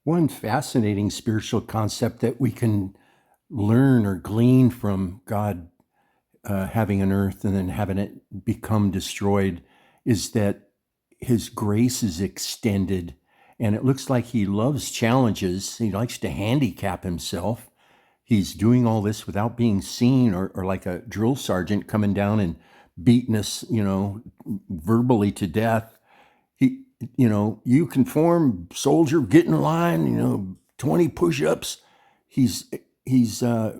One fascinating spiritual concept that we can learn or glean from God having an earth and then having it become destroyed is that his grace is extended. And it looks like he loves challenges. He likes to handicap himself. He's doing all this without being seen, or like a drill sergeant coming down and beating us, verbally to death. He, you conform, soldier, get in line, 20 push-ups. He's he's uh,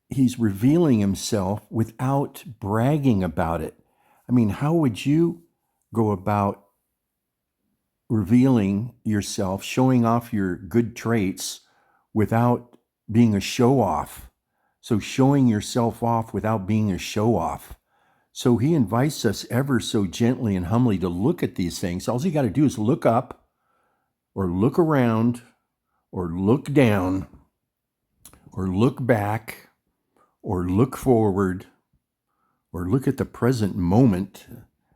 he's revealing himself without bragging about it. I mean, how would you go about revealing yourself, showing off your good traits without being a show off? So showing yourself off without being a show off. So he invites us ever so gently and humbly to look at these things. All you got to do is look up or look around or look down or look back or look forward or look at the present moment.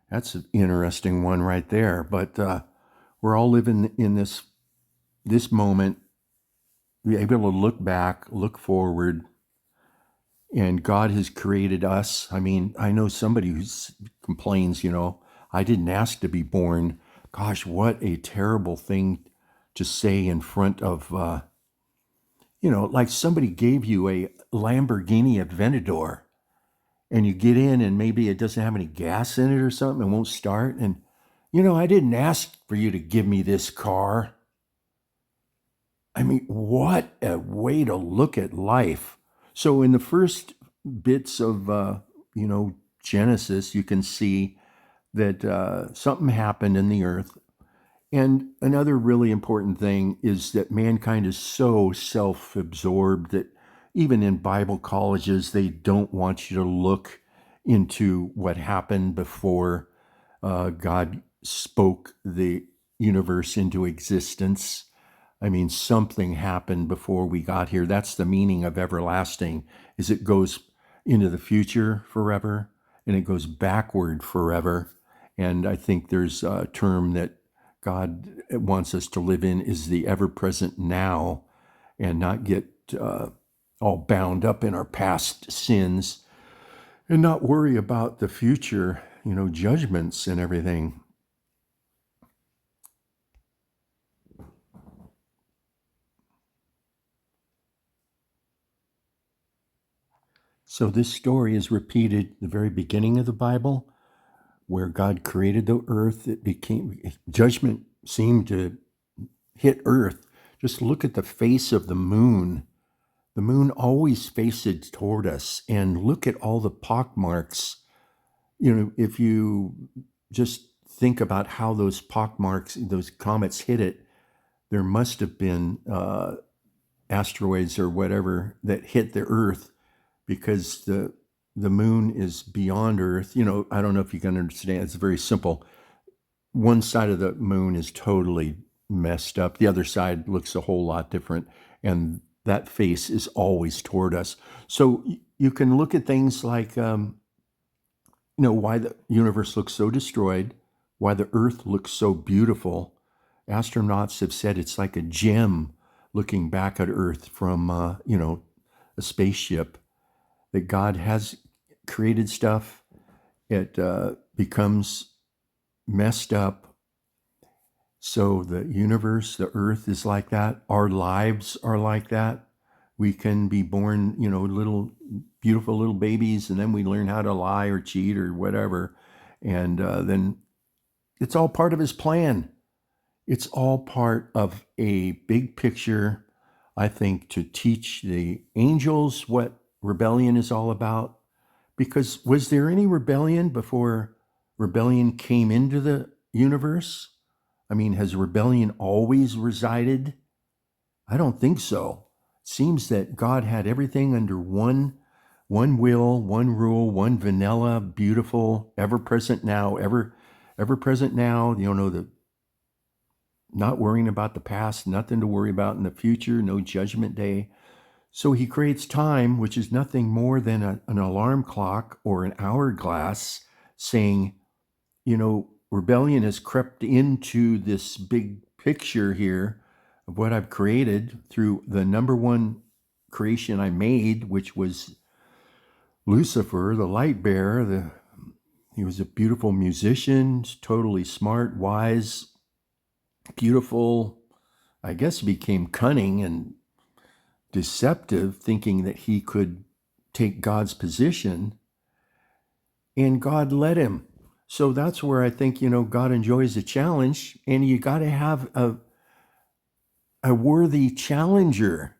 That's an interesting one right there. But we're all living in this moment, be able to look back, look forward, and God has created us. I mean, I know somebody who complains, I didn't ask to be born. Gosh, what a terrible thing to say in front of, like somebody gave you a Lamborghini Aventador and you get in and maybe it doesn't have any gas in it or something and won't start. And, I didn't ask for you to give me this car. I mean, what a way to look at life. So in the first bits of, Genesis, you can see that something happened in the earth. And another really important thing is that mankind is so self-absorbed that even in Bible colleges, they don't want you to look into what happened before God spoke the universe into existence. I mean, something happened before we got here. That's the meaning of everlasting, is it goes into the future forever and it goes backward forever. And I think there's a term that God wants us to live in is the ever-present now, and not get all bound up in our past sins and not worry about the future, judgments and everything. So this story is repeated at the very beginning of the Bible, where God created the earth. It became judgment seemed to hit earth. Just look at the face of the moon. The moon always faces toward us, and look at all the pock marks. If you just think about how those pock marks, those comets hit it, there must have been asteroids or whatever that hit the earth, because the moon is beyond earth. I don't know if you can understand. It's very simple. One side of the moon is totally messed up. The other side looks a whole lot different. And that face is always toward us. So you can look at things like, why the universe looks so destroyed, why the earth looks so beautiful. Astronauts have said it's like a gem looking back at earth from, a spaceship. That God has created stuff, it becomes messed up. So the universe, the earth is like that. Our lives are like that. We can be born, little beautiful little babies, and then we learn how to lie or cheat or whatever. And then it's all part of his plan. It's all part of a big picture, I think, to teach the angels what rebellion is all about. Because was there any rebellion before rebellion came into the universe? I mean, has rebellion always resided? I don't think so. It seems that God had everything under one will, one rule, one vanilla, beautiful, ever present now, ever present now. The not worrying about the past, nothing to worry about in the future, no judgment day. So he creates time, which is nothing more than an alarm clock or an hourglass, saying, rebellion has crept into this big picture here of what I've created through the number one creation I made, which was Lucifer, the light bearer. He was a beautiful musician, totally smart, wise, beautiful. I guess he became cunning and deceptive, thinking that he could take God's position, and God let him. So that's where I think, God enjoys a challenge, and you got to have a worthy challenger.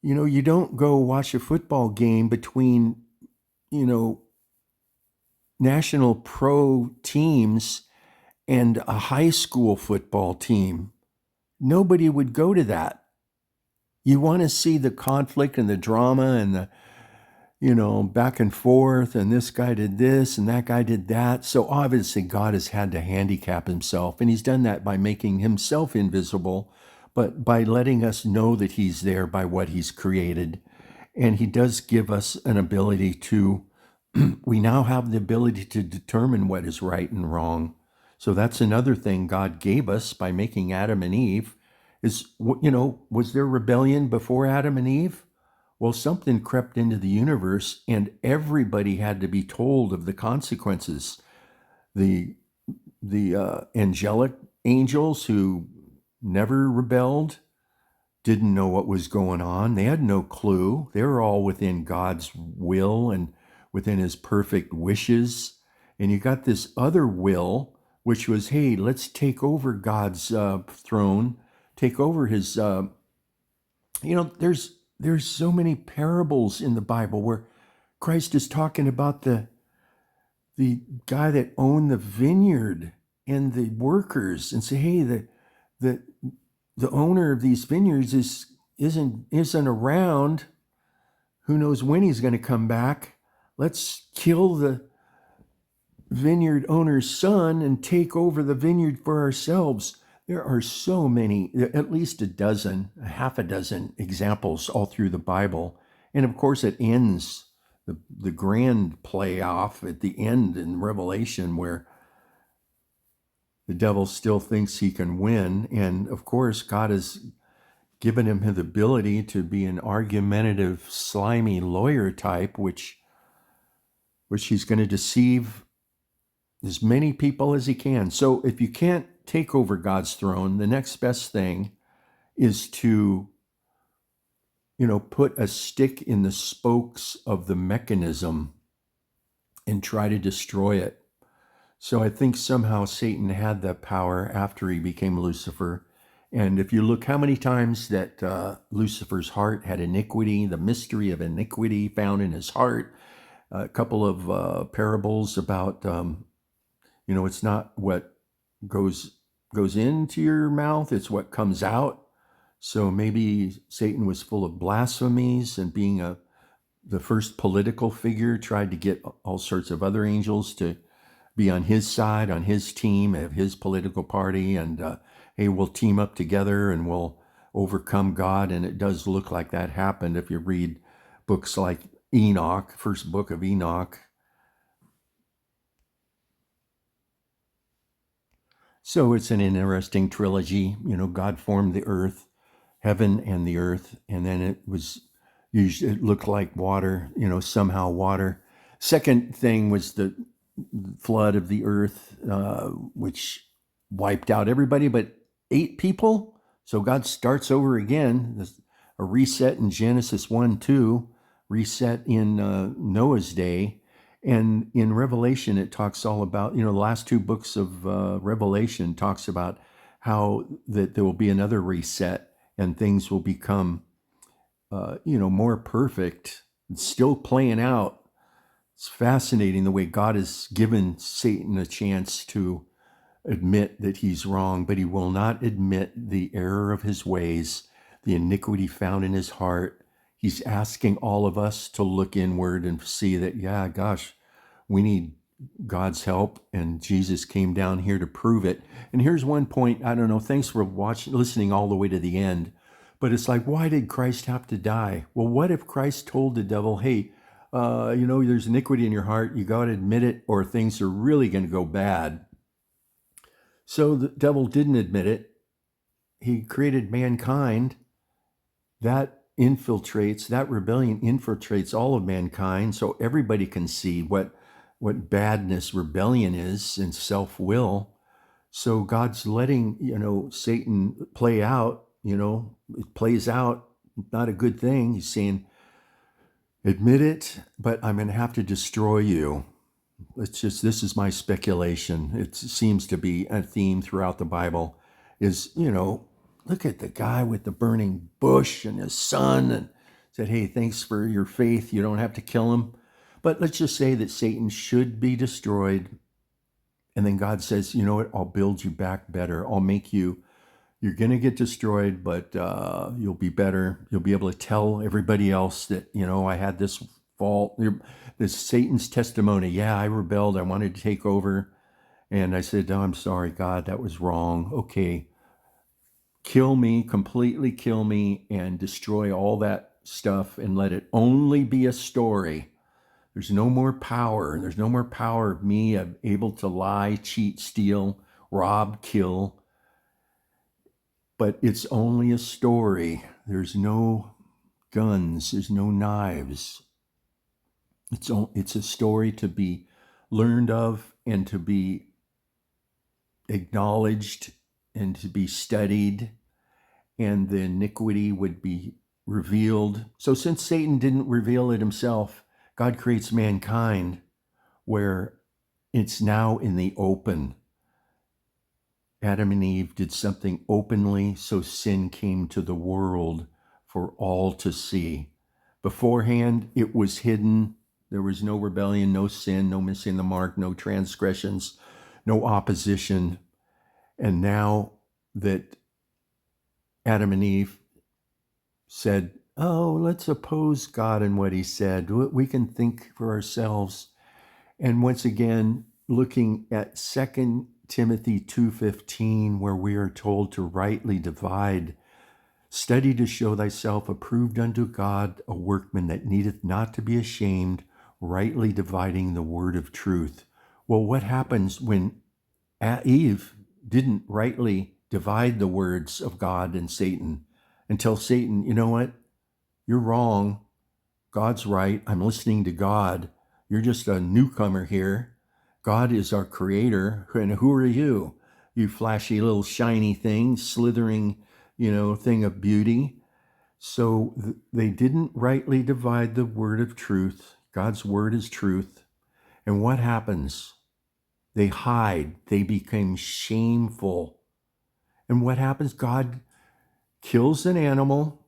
You don't go watch a football game between, national pro teams and a high school football team. Nobody would go to that. You want to see the conflict and the drama and the, back and forth, and this guy did this and that guy did that. So obviously God has had to handicap himself, and he's done that by making himself invisible, but by letting us know that he's there by what he's created. And he does give us an ability to, we now have the ability to determine what is right and wrong. So that's another thing God gave us by making Adam and Eve is, was there rebellion before Adam and Eve? Well, something crept into the universe, and everybody had to be told of the consequences. The angelic angels who never rebelled didn't know what was going on. They had no clue. They were all within God's will and within his perfect wishes. And you got this other will, which was, hey, let's take over God's throne, take over his, there's so many parables in the Bible where Christ is talking about the guy that owned the vineyard and the workers, and say, hey, the owner of these vineyards isn't around. Who knows when he's going to come back? Let's kill the vineyard owner's son and take over the vineyard for ourselves. There are so many, at least half a dozen examples all through the Bible. And of course, it ends, the grand playoff at the end in Revelation, where the devil still thinks he can win. And of course, God has given him the ability to be an argumentative, slimy lawyer type, which he's going to deceive as many people as he can. So if you can't take over God's throne, the next best thing is to, put a stick in the spokes of the mechanism and try to destroy it. So I think somehow Satan had that power after he became Lucifer. And if you look how many times that Lucifer's heart had iniquity, the mystery of iniquity found in his heart, a couple of parables about, it's not what goes into your mouth, it's what comes out. So maybe Satan was full of blasphemies, and being the first political figure, tried to get all sorts of other angels to be on his side, on his team, of his political party, and hey, we'll team up together and we'll overcome God. And it does look like that happened if you read books like Enoch, first book of Enoch. So it's an interesting trilogy. God formed the earth, heaven and the earth, and then it looked like water, somehow water. Second thing was the flood of the earth, which wiped out everybody but 8 people. So God starts over again, a reset in Genesis 1-2, reset in Noah's day. And in Revelation, it talks all about, the last 2 books of Revelation talks about how that there will be another reset and things will become, more perfect. It's still playing out. It's fascinating the way God has given Satan a chance to admit that he's wrong, but he will not admit the error of his ways, the iniquity found in his heart. He's asking all of us to look inward and see that, yeah, gosh, we need God's help, and Jesus came down here to prove it. And here's one point, I don't know, thanks for listening all the way to the end, but it's like, why did Christ have to die? Well, what if Christ told the devil, hey, there's iniquity in your heart, you got to admit it, or things are really going to go bad. So the devil didn't admit it, he created mankind, that rebellion infiltrates all of mankind, so everybody can see what badness rebellion is and self-will. So God's letting, Satan play out, it plays out, not a good thing. He's saying, admit it, but I'm going to have to destroy you. This is my speculation. It seems to be a theme throughout the Bible is, look at the guy with the burning bush and his son and said, hey, thanks for your faith. You don't have to kill him. But let's just say that Satan should be destroyed. And then God says, you know what? I'll build you back better. I'll make you, you're going to get destroyed, but you'll be better. You'll be able to tell everybody else that, I had this fault. This Satan's testimony. Yeah, I rebelled. I wanted to take over. And I said, oh, I'm sorry, God, that was wrong. Okay. Kill me, completely kill me, and destroy all that stuff and let it only be a story. There's no more power. There's no more power of me. I'm able to lie, cheat, steal, rob, kill. But it's only a story. There's no guns. There's no knives. It's a story to be learned of and to be acknowledged and to be studied, and the iniquity would be revealed. So since Satan didn't reveal it himself, God creates mankind where it's now in the open. Adam and Eve did something openly, so sin came to the world for all to see. Beforehand, it was hidden. There was no rebellion, no sin, no missing the mark, no transgressions, no opposition. And now that Adam and Eve said, oh, let's oppose God and what he said. We can think for ourselves. And once again, looking at 2 Timothy 2:15, where we are told to rightly divide, study to show thyself approved unto God, a workman that needeth not to be ashamed, rightly dividing the word of truth. Well, what happens when Eve didn't rightly divide the words of God and Satan until Satan, you know what? You're wrong. God's right. I'm listening to God. You're just a newcomer here. God is our creator. And who are you? You flashy little shiny thing, slithering, thing of beauty. So they didn't rightly divide the word of truth. God's word is truth. And what happens? They hide. They became shameful. And what happens? God kills an animal,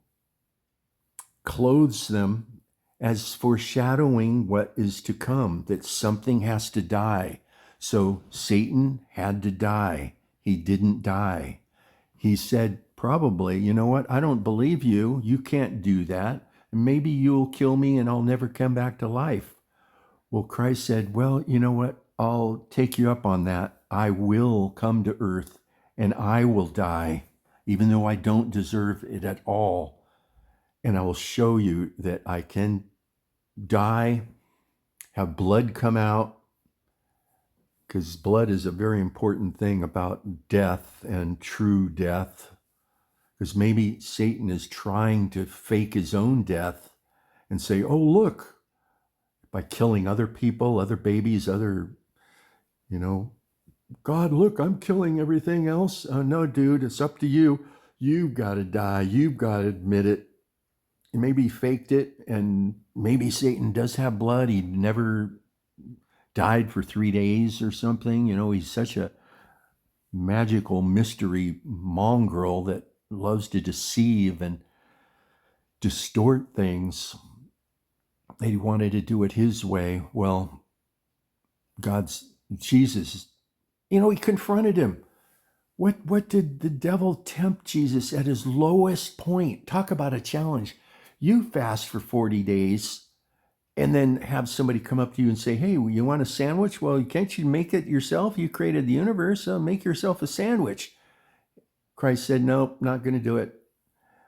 clothes them as foreshadowing what is to come, that something has to die. So Satan had to die. He didn't die. He said, probably, you know what? I don't believe you. You can't do that. Maybe you'll kill me and I'll never come back to life. Well, Christ said, well, you know what? I'll take you up on that. I will come to earth and I will die, even though I don't deserve it at all. And I will show you that I can die, have blood come out, because blood is a very important thing about death and true death. Because maybe Satan is trying to fake his own death and say, oh, look, by killing other people, other babies, God, look, I'm killing everything else. No, dude, it's up to you. You've got to die. You've got to admit it. Maybe he faked it, and maybe Satan does have blood. He never died for 3 days or something. He's such a magical mystery mongrel that loves to deceive and distort things. He wanted to do it his way. Well, Jesus, he confronted him. What did the devil tempt Jesus at his lowest point? Talk about a challenge. You fast for 40 days and then have somebody come up to you and say, hey, you want a sandwich? Well, can't you make it yourself? You created the universe, so make yourself a sandwich. Christ said, nope, not going to do it.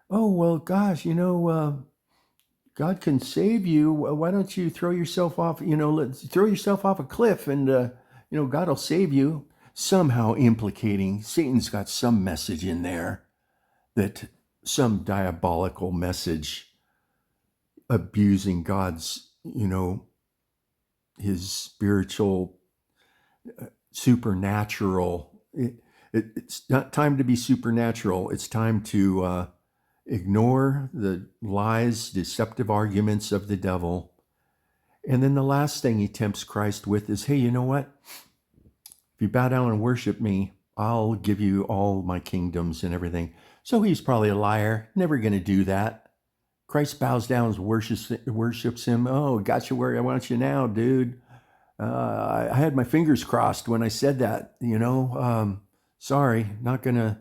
Oh, well, gosh, God can save you. Why don't you throw yourself off, throw yourself off a cliff and, God will save you. Somehow implicating Satan's got some message in there. that some diabolical message abusing God's, his spiritual, supernatural. It's not time to be supernatural. It's time to ignore the lies, deceptive arguments of the devil. And then the last thing he tempts Christ with is, hey, you know what? If you bow down and worship me, I'll give you all my kingdoms and everything. So he's probably a liar, never going to do that. Christ bows down and worships him. Oh, got you where I want you now, dude. I had my fingers crossed when I said that, sorry, not going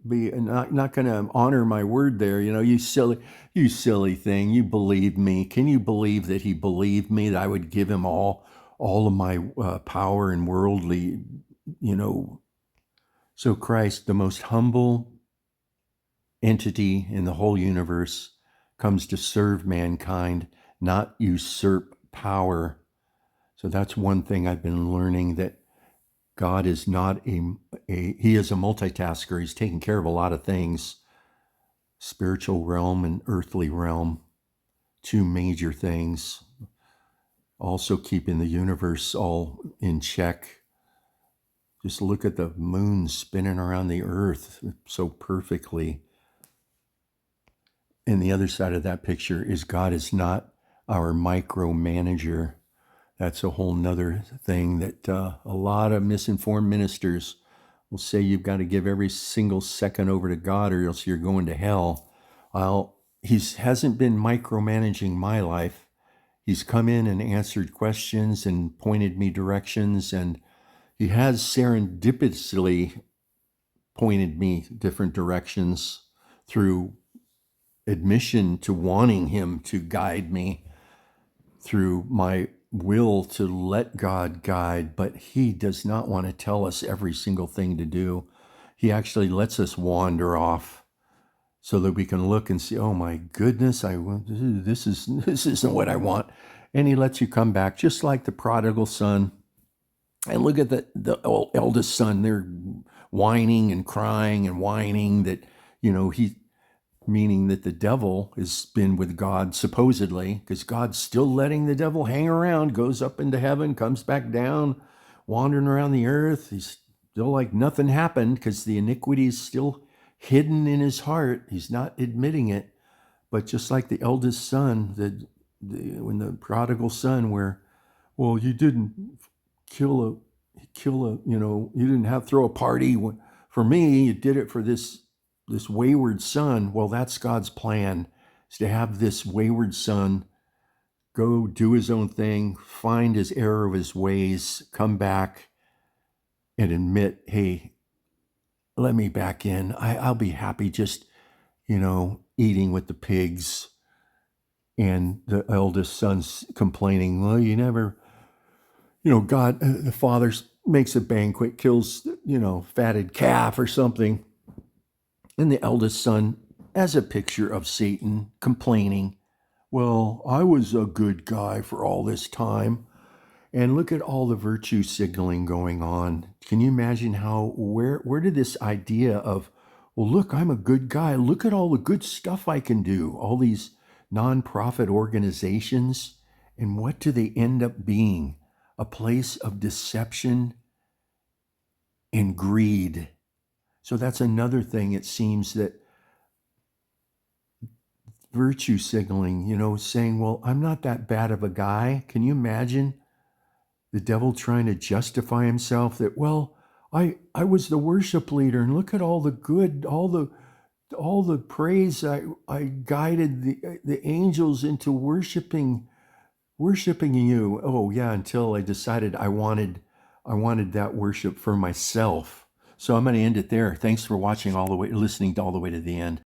to honor my word there. You silly thing. You believed me. Can you believe that he believed me, that I would give him all of my power and worldly, So Christ, the most humble entity in the whole universe, comes to serve mankind, not usurp power. So that's one thing I've been learning, that God is not he is a multitasker. He's taking care of a lot of things, spiritual realm and earthly realm, two major things. Also keeping the universe all in check. Just look at the moon spinning around the earth so perfectly. And the other side of that picture is God is not our micromanager. That's a whole nother thing that a lot of misinformed ministers will say you've got to give every single second over to God or else you're going to hell. Well, he hasn't been micromanaging my life. He's come in and answered questions and pointed me directions, and he has serendipitously pointed me different directions through admission to wanting him to guide me, through my will to let God guide, but he does not want to tell us every single thing to do. He actually lets us wander off so that we can look and see, oh my goodness, this isn't what I want. And he lets you come back, just like the prodigal son. And look at the eldest son. They're whining and crying and whining that, meaning that the devil has been with God, supposedly, because God's still letting the devil hang around, goes up into heaven, comes back down, wandering around the earth. He's still like nothing happened because the iniquity is still hidden in his heart. He's not admitting it. But just like the eldest son, when the prodigal son, where, well, you didn't you didn't have to throw a party for me. You did it for this wayward son. Well, that's God's plan, is to have this wayward son go do his own thing, find his error of his ways, come back and admit, hey, let me back in. I'll be happy just, eating with the pigs. And the eldest son's complaining, well, you never, God, the father makes a banquet, kills, fatted calf or something. And the eldest son, as a picture of Satan, complaining, well, I was a good guy for all this time. And look at all the virtue signaling going on. Can you imagine where did this idea of, well, look, I'm a good guy. Look at all the good stuff I can do. All these nonprofit organizations. And what do they end up being? A place of deception and greed. So that's another thing. It seems that virtue signaling, saying, well, I'm not that bad of a guy. Can you imagine the devil trying to justify himself that, well, I was the worship leader and look at all the good, all the praise. I guided the angels into worshiping you. Oh yeah, until I decided I wanted that worship for myself. So I'm going to end it there. Thanks for watching listening all the way to the end.